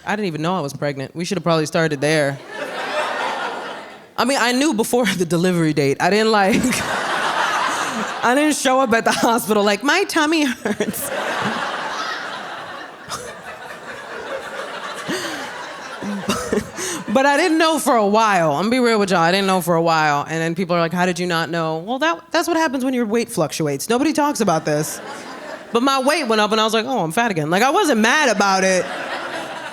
I didn't even know I was pregnant. We should have probably started there. I mean, I knew before the delivery date. I didn't show up at the hospital like, my tummy hurts. But I didn't know for a while. I'm gonna be real with y'all. I didn't know for a while. And then people are like, how did you not know? Well, that's what happens when your weight fluctuates. Nobody talks about this. But my weight went up and I was like, oh, I'm fat again. Like, I wasn't mad about it.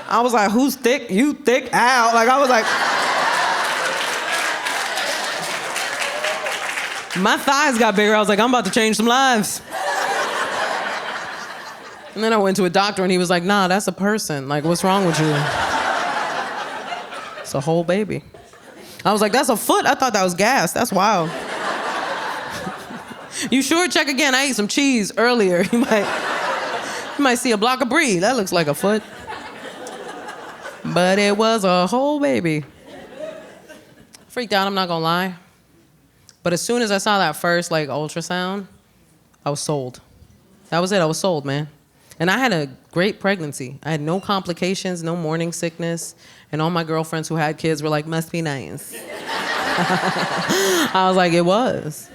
I was like, who's thick? You thick? Ow. Like, I was like... My thighs got bigger. I was like, I'm about to change some lives. And then I went to a doctor and he was like, nah, that's a person. Like, what's wrong with you? It's a whole baby. I was like, that's a foot? I thought that was gas. That's wild. You sure? Check again. I ate some cheese earlier. You might see a block of brie. That looks like a foot. But it was a whole baby. Freaked out, I'm not gonna lie. But as soon as I saw that first ultrasound, I was sold. That was it, I was sold, man. And I had a great pregnancy. I had no complications, no morning sickness, and all my girlfriends who had kids were like, must be nice. I was like, it was.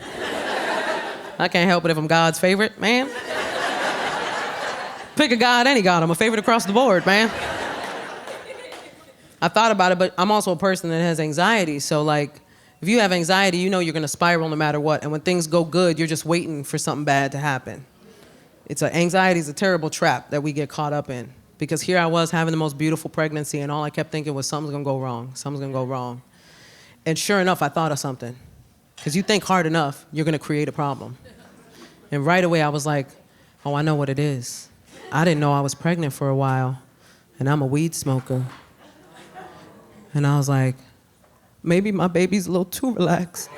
I can't help it if I'm God's favorite, man. Pick a God, any God. I'm a favorite across the board, man. I thought about it, but I'm also a person that has anxiety, so if you have anxiety, you know you're gonna spiral no matter what. And when things go good, you're just waiting for something bad to happen. Anxiety is a terrible trap that we get caught up in. Because here I was having the most beautiful pregnancy and all I kept thinking was something's gonna go wrong, something's gonna go wrong. And sure enough, I thought of something. Because you think hard enough, you're gonna create a problem. And right away I was like, oh, I know what it is. I didn't know I was pregnant for a while and I'm a weed smoker. And I was like, maybe my baby's a little too relaxed.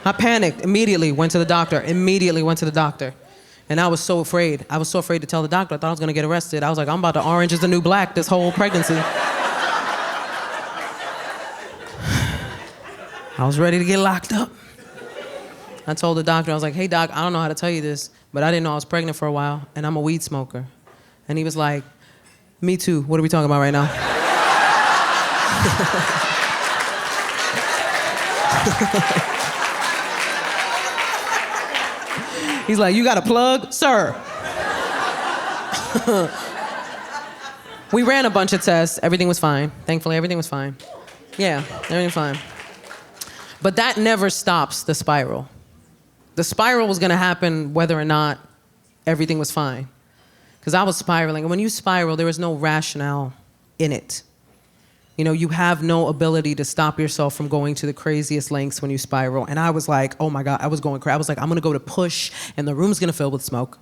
I panicked, immediately went to the doctor. And I was so afraid. I was so afraid to tell the doctor. I thought I was gonna get arrested. I was like, I'm about to orange is the new black this whole pregnancy. I was ready to get locked up. I told the doctor, I was like, hey doc, I don't know how to tell you this, but I didn't know I was pregnant for a while and I'm a weed smoker. And he was like, me too. What are we talking about right now? He's like, you got a plug? Sir. We ran a bunch of tests. Everything was fine. Thankfully, everything was fine. Yeah, everything was fine. But that never stops the spiral. The spiral was gonna happen whether or not everything was fine. Because I was spiraling. And when you spiral, there is no rationale in it. You know, you have no ability to stop yourself from going to the craziest lengths when you spiral. And I was like, oh my God, I was going crazy. I was like, I'm gonna go to push and the room's gonna fill with smoke.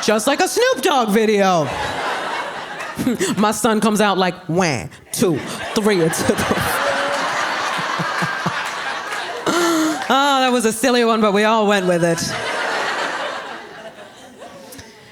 Just like a Snoop Dogg video. My son comes out like, 1, 2, 3. Oh, that was a silly one, but we all went with it.